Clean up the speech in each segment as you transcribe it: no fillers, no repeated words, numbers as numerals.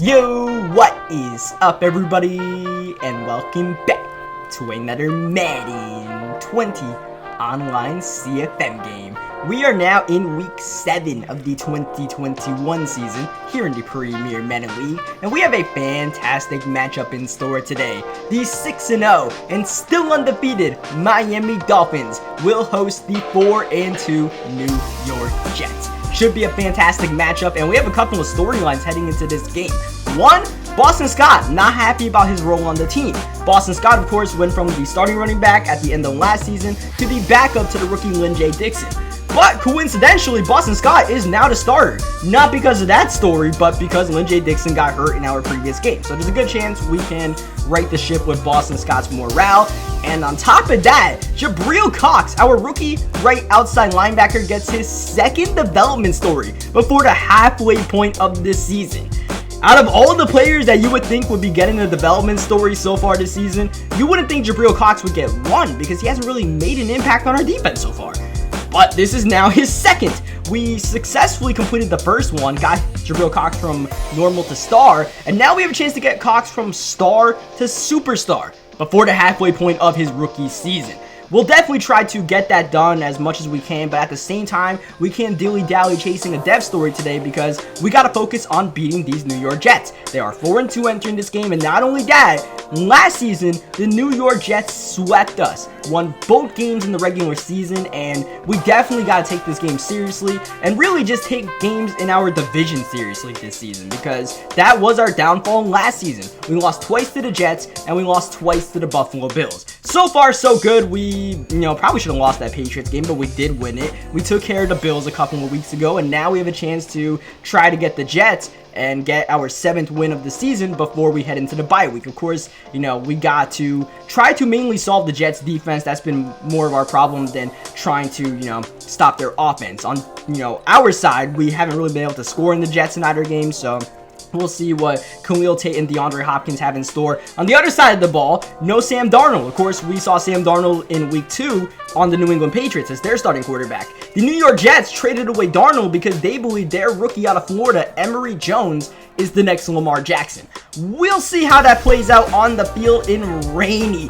Yo, what is up everybody, and welcome back to another Madden 20 online CFM game. We are now in week 7 of the 2021 season here in the Premier Madden League, and we have a fantastic matchup in store today. The 6-0 and still undefeated Miami Dolphins will host the 4-2 New York Jets. Should be a fantastic matchup, and we have a couple of storylines heading into this game. One, Boston Scott not happy about his role on the team. Boston Scott, of course, went from the starting running back at the end of last season to the backup to the rookie Lynn J. Dixon. But coincidentally, Boston Scott is now the starter. Not because of that story, but because Lynn J. Dixon got hurt in our previous game. So there's a good chance we can right the ship with Boston Scott's morale. And on top of that, Jabril Cox, our rookie right outside linebacker, gets his second development story before the halfway point of this season. Out of all the players that you would think would be getting a development story so far this season, you wouldn't think Jabril Cox would get one because he hasn't really made an impact on our defense so far. But this is now his second. We successfully completed the first one, got Jabril Cox from normal to star, and now we have a chance to get Cox from star to superstar before the halfway point of his rookie season. We'll definitely try to get that done as much as we can, but at the same time, we can't dilly-dally chasing a dev story today because we got to focus on beating ththese New York Jets. They are 4-2 entering this game, and not only that, last season, the New York Jets swept us, won both games in the regular season, and we definitely got to take this game seriously and really just take games in our division seriously this season because that was our downfall last season. We lost twice to the Jets, and we lost twice to the Buffalo Bills. So far, so good. We probably should have lost that Patriots game, but we did win it. We took care of the Bills a couple of weeks ago, and now we have a chance to try to get the Jets and get our 7th win of the season before we head into the bye week. Of course, we got to try to mainly solve the Jets defense. That's been more of our problem than trying to, stop their offense. On, our side, we haven't really been able to score in the Jets in either game, so we'll see what Khalil Tate and DeAndre Hopkins have in store. On the other side of the ball, no Sam Darnold. Of course, we saw Sam Darnold in week 2 on the New England Patriots as their starting quarterback. The New York Jets traded away Darnold because they believe their rookie out of Florida, Emory Jones, is the next Lamar Jackson. We'll see how that plays out on the field in rainy,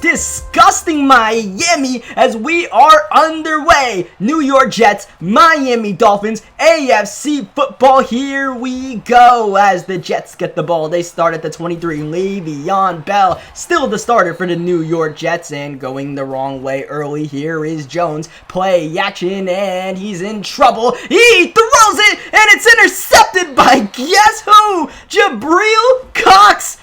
disgusting Miami as we are underway. New York Jets, Miami Dolphins, AFC football, here we go as the Jets get the ball. They start at the 23, Le'Veon Bell, still the starter for the New York Jets, and going the wrong way early. Here is Jones, play action, and he's in trouble. He throws it, and it's intercepted by guess who? Jabril Cox.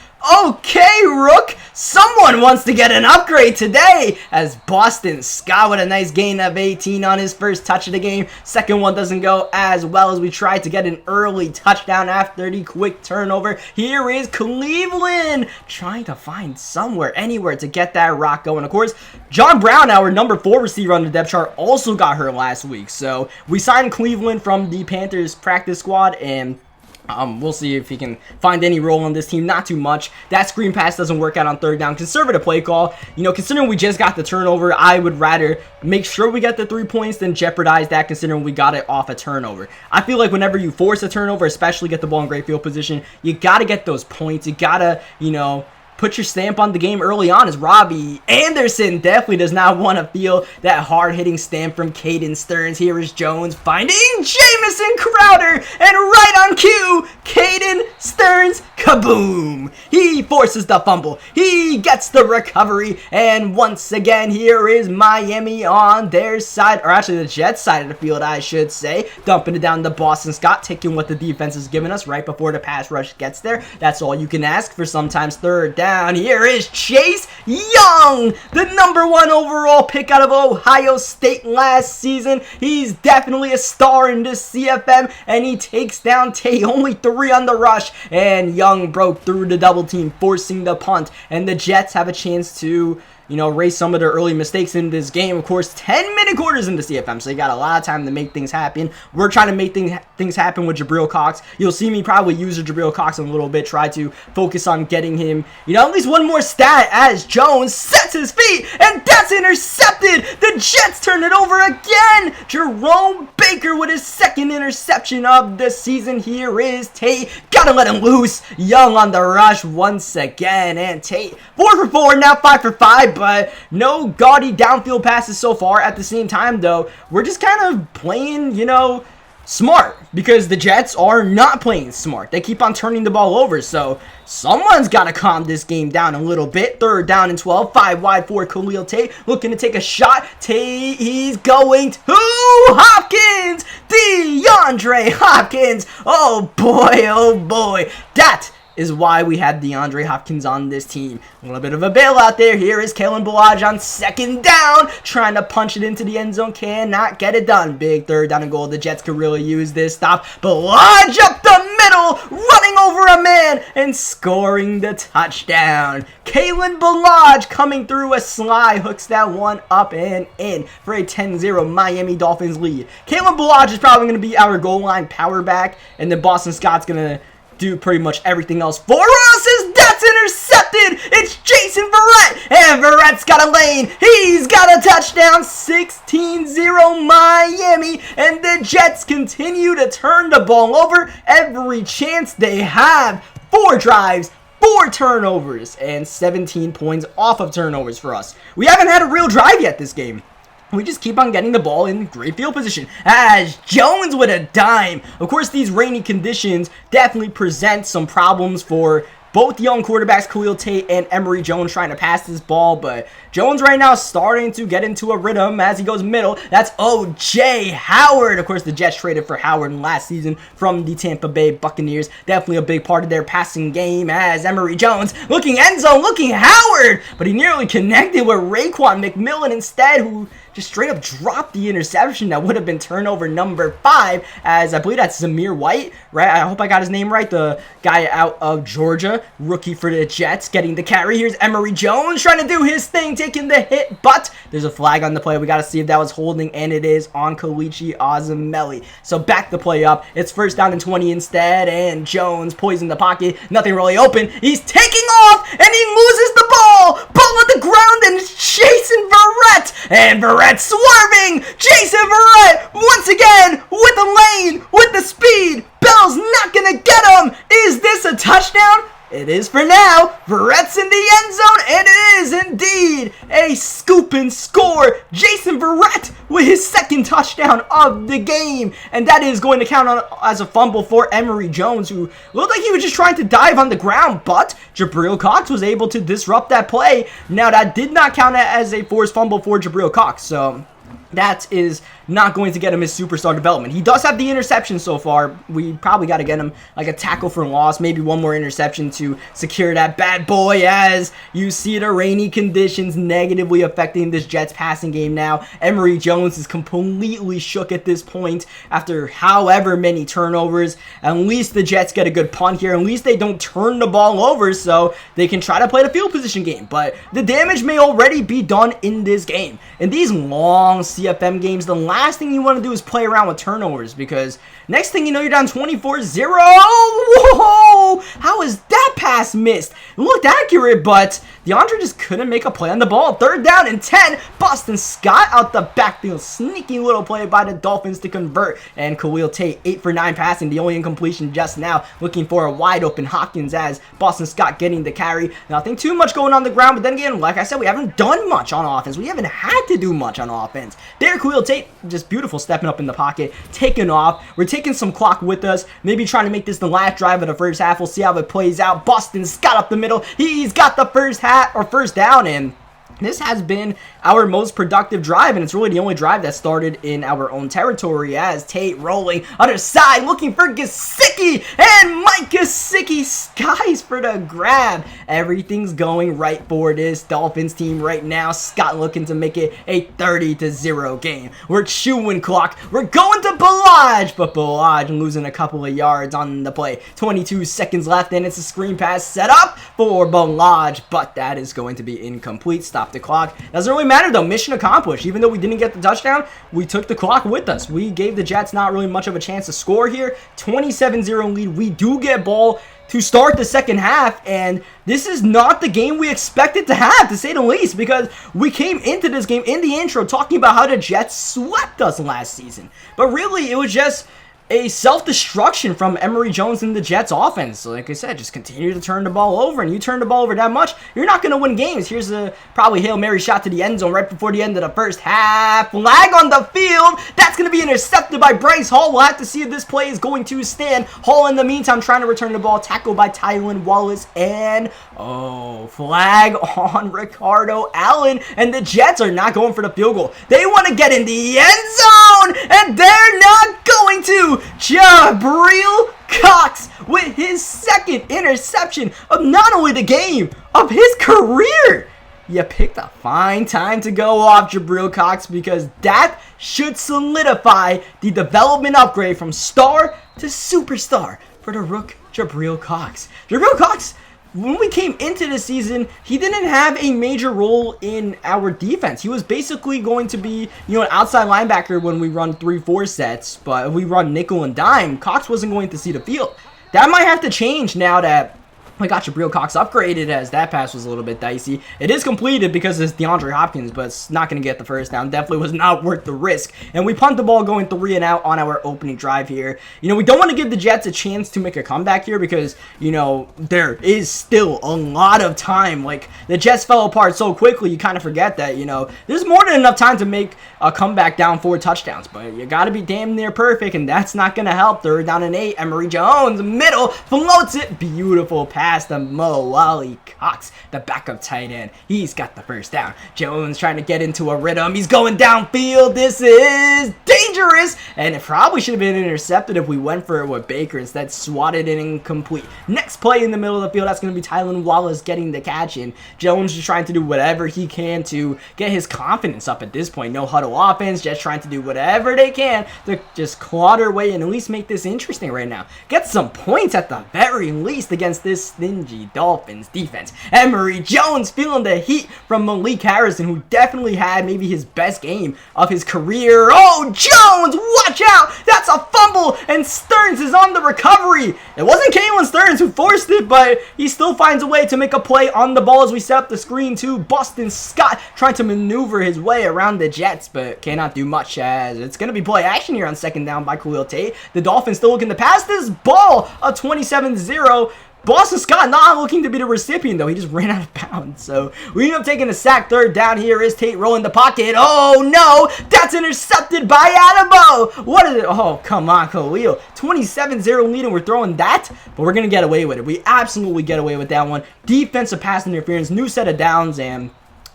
Okay, Rook, someone wants to get an upgrade today as Boston Scott with a nice gain of 18 on his first touch of the game. Second one doesn't go as well as we tried to get an early touchdown after the quick turnover. Here is Cleveland trying to find anywhere to get that rock going. Of course, John Brown, our number 4 receiver on the depth chart, also got hurt last week. So we signed Cleveland from the Panthers practice squad, and we'll see if he can find any role on this team. Not too much. That screen pass doesn't work out on third down. Conservative play call. Considering we just got the turnover, I would rather make sure we get the 3 points than jeopardize that considering we got it off a turnover. I feel like whenever you force a turnover, especially get the ball in great field position, you got to get those points. You got to, put your stamp on the game early on, as Robbie Anderson definitely does not want to feel that hard-hitting stamp from Caden Stearns. Here is Jones finding Jamison Crowder, and right on cue, Caden Stearns, kaboom! He forces the fumble, he gets the recovery, and once again, here is Miami on their side, or actually the Jets side of the field, I should say, dumping it down to Boston Scott, taking what the defense has given us right before the pass rush gets there. That's all you can ask for sometimes third down. Here is Chase Young, the number 1 overall pick out of Ohio State last season. He's definitely a star in this CFM, and he takes down Tate, only 3 on the rush, and Young broke through the double team, forcing the punt, and the Jets have a chance to erase some of their early mistakes in this game. Of course, 10-minute quarters in the CFM, so you got a lot of time to make things happen. We're trying to make things happen with Jabril Cox. You'll see me probably use Jabril Cox in a little bit, try to focus on getting him, at least one more stat as Jones sets his feet, and that's intercepted. The Jets turn it over again. Jerome Baker with his second interception of the season. Here is Tate. Gotta let him loose. Young on the rush once again, and Tate 4 for 4, now 5 for 5, but no gaudy downfield passes so far. At the same time, though, we're just kind of playing, smart, because the Jets are not playing smart. They keep on turning the ball over, so someone's got to calm this game down a little bit. 3rd down and 12, 5 wide for Khalil Tate, looking to take a shot. Tate, he's going to Hopkins, DeAndre Hopkins. Oh boy, that is why we had DeAndre Hopkins on this team. A little bit of a bailout there. Here is Kalen Ballage on 2nd down, trying to punch it into the end zone. Cannot get it done. Big 3rd down and goal. The Jets could really use this stop. Ballage up the middle, running over a man and scoring the touchdown. Kalen Ballage coming through a slide, hooks that one up and in for a 10-0 Miami Dolphins lead. Kalen Ballage is probably going to be our goal line power back, and then Boston Scott's going to do pretty much everything else for us as that's intercepted. It's Jason Verrett, and Verrett's got a lane. He's got a touchdown. 16-0 Miami, and the Jets continue to turn the ball over every chance they have. 4 drives, 4 turnovers, and 17 points off of turnovers for us. We haven't had a real drive yet this game. We just keep on getting the ball in great field position as Jones with a dime. Of course, these rainy conditions definitely present some problems for both young quarterbacks, Khalil Tate and Emory Jones, trying to pass this ball, but Jones right now starting to get into a rhythm as he goes middle. That's O.J. Howard. Of course, the Jets traded for Howard last season from the Tampa Bay Buccaneers. Definitely a big part of their passing game as Emory Jones looking end zone, looking Howard, but he nearly connected with Raekwon McMillan instead, who just straight up dropped the interception that would have been turnover number 5, as I believe that's Zamir White, right? I hope I got his name right. The guy out of Georgia, rookie for the Jets, getting the carry. Here's Emory Jones trying to do his thing, taking the hit, but there's a flag on the play. We got to see if that was holding, and it is on Kalichi Azamelli. So back the play up. It's 1st down and 20 instead, and Jones poised in the pocket. Nothing really open. He's taking off, and he loses the ball. Ball on the ground, and it's Jason Verrett, and Verrett swerving. Jason Verrett once again with the lane, with the speed. Bell's not gonna get him. Is this a touchdown? It is for now. Verrett's in the end zone, and it is indeed a scoop and score. Jason Verrett with his 2nd touchdown of the game, and that is going to count on as a fumble for Emory Jones, who looked like he was just trying to dive on the ground, but Jabril Cox was able to disrupt that play. Now, that did not count as a forced fumble for Jabril Cox, so that is not going to get him his superstar development. He does have the interception so far. We probably got to get him like a tackle for loss, maybe one more interception to secure that bad boy, as you see the rainy conditions negatively affecting this Jets passing game now. Emory Jones is completely shook at this point after however many turnovers. At least the Jets get a good punt here. At least they don't turn the ball over so they can try to play the field position game. But the damage may already be done in this game. In these long CFM games, the last thing you want to do is play around with turnovers, because next thing you know, you're down 24-0. Whoa! How is that pass missed? It looked accurate, but DeAndre just couldn't make a play on the ball. 3rd down and 10. Boston Scott out the backfield. Sneaky little play by the Dolphins to convert. And Khalil Tate, 8 for 9 passing. The only incompletion just now. Looking for a wide open Hopkins as Boston Scott getting the carry. Nothing too much going on the ground, but then again, like I said, we haven't done much on offense. We haven't had to do much on offense. There, Khalil Tate, just beautiful, stepping up in the pocket, taking off. We're taking some clock with us, maybe trying to make this the last drive of the first half. We'll see how it plays out. Boston Scott up the middle. He's got the first down, and this has been our most productive drive, and it's really the only drive that started in our own territory, as Tate rolling other side, looking for Gesicki, and Mike Gesicki skies for for the grab. Everything's going right for this Dolphins team right now. Scott looking to make it a 30-0 game. We're chewing clock. We're going to Balaj, but Balaj losing a couple of yards on the play. 22 seconds left, and it's a screen pass set up for Balaj, but that is going to be incomplete. Stop the clock. Doesn't really matter though. Mission accomplished. Even though we didn't get the touchdown, we took the clock with us. We gave the Jets not really much of a chance to score here. 27-0 lead. We do get ball to start the second half, and this is not the game we expected to have, to say the least, because we came into this game in the intro talking about how the Jets swept us last season. But really, it was just a self-destruction from Emory Jones and the Jets offense. So like I said, just continue to turn the ball over, and you turn the ball over that much, you're not going to win games. Here's a probably Hail Mary shot to the end zone right before the end of the first half. Flag on the field. That's going to be intercepted by Bryce Hall. We'll have to see if this play is going to stand. Hall in the meantime trying to return the ball, tackled by Tylan Wallace, and flag on Ricardo Allen, and the Jets are not going for the field goal. They want to get in the end zone, and they're not going to. Jabril Cox with his second interception of not only the game, of his career. You picked a fine time to go off, Jabril Cox, because that should solidify the development upgrade from star to superstar for the rook Jabril Cox. Jabril Cox, when we came into the season, he didn't have a major role in our defense. He was basically going to be, an outside linebacker when we run 3-4 sets, but if we run nickel and dime, Cox wasn't going to see the field. That might have to change now that I got Jabril Cox upgraded, as that pass was a little bit dicey. It is completed because it's DeAndre Hopkins, but it's not going to get the first down. Definitely was not worth the risk. And we punt the ball going 3 and out on our opening drive here. We don't want to give the Jets a chance to make a comeback here because, there is still a lot of time. Like, the Jets fell apart so quickly, you kind of forget that, there's more than enough time to make a comeback down 4 touchdowns. But you got to be damn near perfect, and that's not going to help. 3rd down and 8. Emory Jones, middle, floats it. Beautiful pass to Mo Wally Cox, the backup tight end. He's got the first down. Jones trying to get into a rhythm. He's going downfield. This is dangerous, and it probably should have been intercepted if we went for it with Baker. Instead, swatted it incomplete. Next play in the middle of the field, that's going to be Tylan Wallace getting the catch, and Jones just trying to do whatever he can to get his confidence up at this point. No huddle offense, just trying to do whatever they can to just claw their way and at least make this interesting right now. Get some points at the very least against this stingy Dolphins defense. Emory Jones feeling the heat from Malik Harrison, who definitely had maybe his best game of his career. Oh, Jones, watch out! That's a fumble, and Stearns is on the recovery. It wasn't Kalen Stearns who forced it, but he still finds a way to make a play on the ball as we set up the screen to Boston Scott, trying to maneuver his way around the Jets, but cannot do much as it's going to be play action here on 2nd down by Khalil Tate. The Dolphins still looking to pass this ball, a 27-0. Boston Scott not looking to be the recipient, though. He just ran out of bounds. So we end up taking a sack. 3rd down here is Tate rolling the pocket. Oh, no. That's intercepted by Adamo. What is it? Oh, come on, Khalil. 27-0 lead, and we're throwing that, but we're going to get away with it. We absolutely get away with that one. Defensive pass interference, new set of downs, and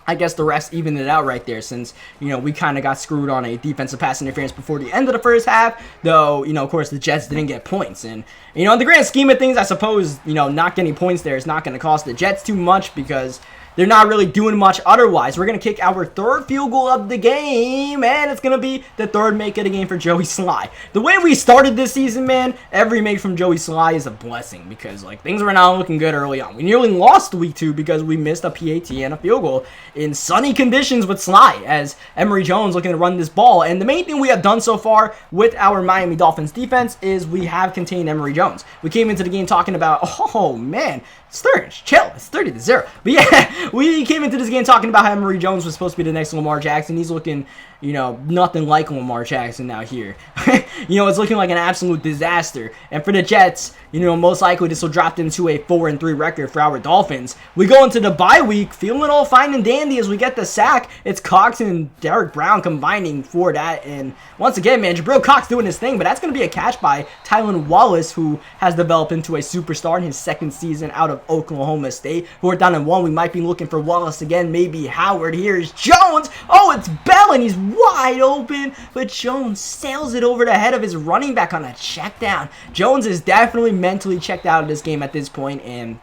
I guess the rest evened it out right there since, we kind of got screwed on a defensive pass interference before the end of the first half, though, of course, the Jets didn't get points. And, in the grand scheme of things, I suppose, not getting points there is not going to cost the Jets too much because they're not really doing much otherwise. We're going to kick our 3rd field goal of the game, and it's going to be the 3rd make of the game for Joey Sly. The way we started this season, man, every make from Joey Sly is a blessing because, things were not looking good early on. We nearly lost week 2 because we missed a PAT and a field goal in sunny conditions with Sly as Emory Jones looking to run this ball. And the main thing we have done so far with our Miami Dolphins defense is we have contained Emory Jones. We came into the game talking about, oh, man, Stearns, chill, it's 30-0. But yeah, we came into this game talking about how Emory Jones was supposed to be the next Lamar Jackson. He's looking, nothing like Lamar Jackson out here. It's looking like an absolute disaster. And for the Jets, most likely this will drop them to a 4-3 record for our Dolphins. We go into the bye week feeling all fine and dandy as we get the sack. It's Cox and Derek Brown combining for that. And once again, man, Jabril Cox doing his thing, but that's going to be a catch by Tylan Wallace, who has developed into a superstar in his 2nd season out of Oklahoma State. We're down in 1. We might be looking for Wallace again, maybe Howard. Here's Jones. Oh, it's Bell, and he's wide open, but Jones sails it over the head of his running back on a check down. Jones is definitely mentally checked out of this game at this point, and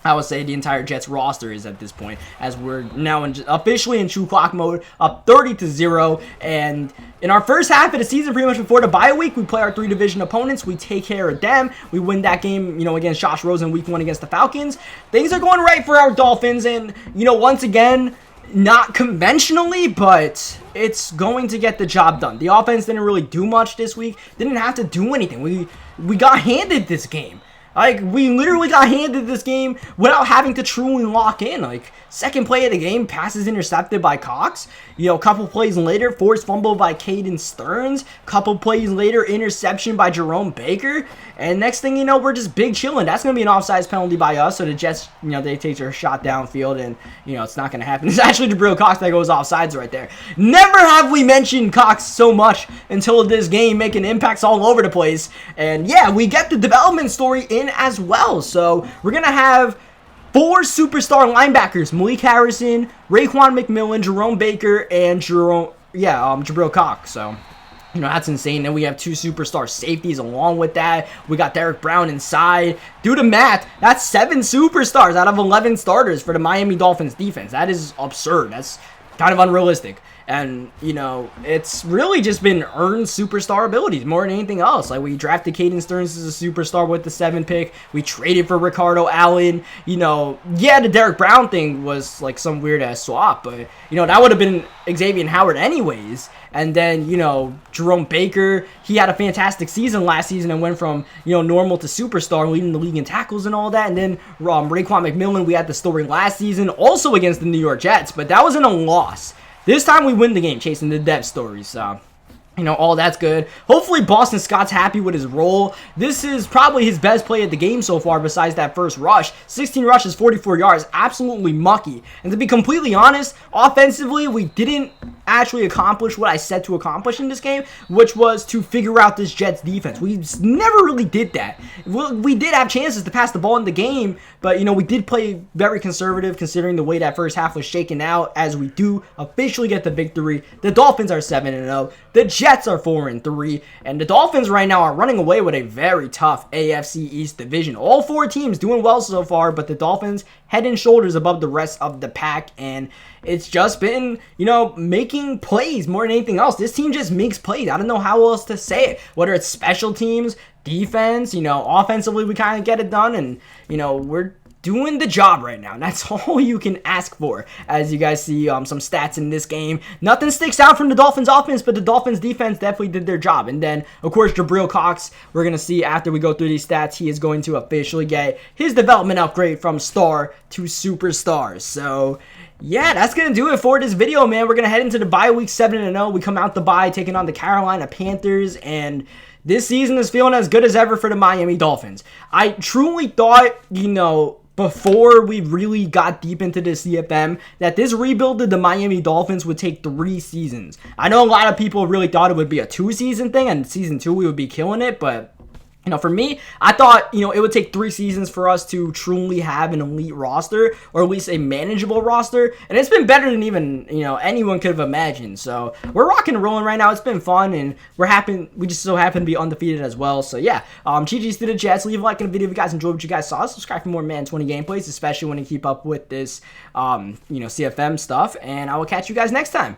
I would say the entire Jets roster is at this point, as we're now officially in true clock mode, up 30-0. And in our first half of the season, pretty much before the bye week, we play our 3 division opponents. We take care of them. We win that game, against Josh Rosen week 1 against the Falcons. Things are going right for our Dolphins, and once again, not conventionally, but it's going to get the job done. The offense didn't really do much this week. Didn't have to do anything. We got handed this game. Like, we literally got handed this game without having to truly lock in. Like, second play of the game, passes intercepted by Cox. A couple plays later, forced fumble by Caden Stearns. Couple plays later, interception by Jerome Baker. And next thing you know, we're just big chilling. That's going to be an offsides penalty by us. So the Jets, they take their shot downfield, and, it's not going to happen. It's actually Jabril Cox that goes offsides right there. Never have we mentioned Cox so much until this game, making impacts all over the place. And yeah, we get the development story in as well. So we're going to have 4 superstar linebackers: Malik Harrison, Raekwon McMillan, Jerome Baker, and Jabril Cox. So, that's insane. Then we have 2 superstar safeties along with that. We got Derek Brown inside. Do the math. That's 7 superstars out of 11 starters for the Miami Dolphins defense. That is absurd. That's kind of unrealistic. And, it's really just been earned superstar abilities more than anything else. Like, we drafted Caden Stearns as a superstar with the 7th pick. We traded for Ricardo Allen. The Derek Brown thing was like some weird-ass swap. But, that would have been Xavier Howard anyways. And then, Jerome Baker, he had a fantastic season last season and went from, normal to superstar, leading the league in tackles and all that. And then Raekwon McMillan, we had the story last season, also against the New York Jets. But that was in a loss. This time we win the game, chasing the depth stories. So, all that's good. Hopefully Boston Scott's happy with his role. This is probably his best play of the game so far besides that first rush. 16 rushes, 44 yards, absolutely mucky. And to be completely honest, offensively, we didn't actually accomplish what I said to accomplish in this game, which was to figure out this Jets defense. We never really did that. We did have chances to pass the ball in the game, but, we did play very conservative considering the way that first half was shaken out, as we do officially get the victory. The Dolphins are 7-0. The Jets are 4-3, and the Dolphins right now are running away with a very tough AFC East division. All 4 teams doing well so far, but the Dolphins head and shoulders above the rest of the pack, and it's just been, making plays more than anything else. This team just makes plays. I don't know how else to say it. Whether it's special teams, defense, offensively we kind of get it done, and, we're doing the job right now. And that's all you can ask for. As you guys see some stats in this game, nothing sticks out from the Dolphins offense, but the Dolphins defense definitely did their job. And then, of course, Jabril Cox, we're going to see after we go through these stats, he is going to officially get his development upgrade from star to superstar. So, yeah, that's going to do it for this video, man. We're going to head into the bye week 7-0. We come out the bye taking on the Carolina Panthers, and this season is feeling as good as ever for the Miami Dolphins. I truly thought, before we really got deep into the CFM, that this rebuild of the Miami Dolphins would take 3 seasons. I know a lot of people really thought it would be a 2-season thing, and season 2 we would be killing it, but for me, I thought, it would take 3 seasons for us to truly have an elite roster, or at least a manageable roster, and it's been better than even, anyone could have imagined. So, we're rocking and rolling right now. It's been fun, and we just so happen to be undefeated as well. So, yeah, GG's to the Jets. Leave a like in the video if you guys enjoyed what you guys saw. Subscribe for more Madden 20 gameplays, especially when you keep up with this, CFM stuff, and I will catch you guys next time.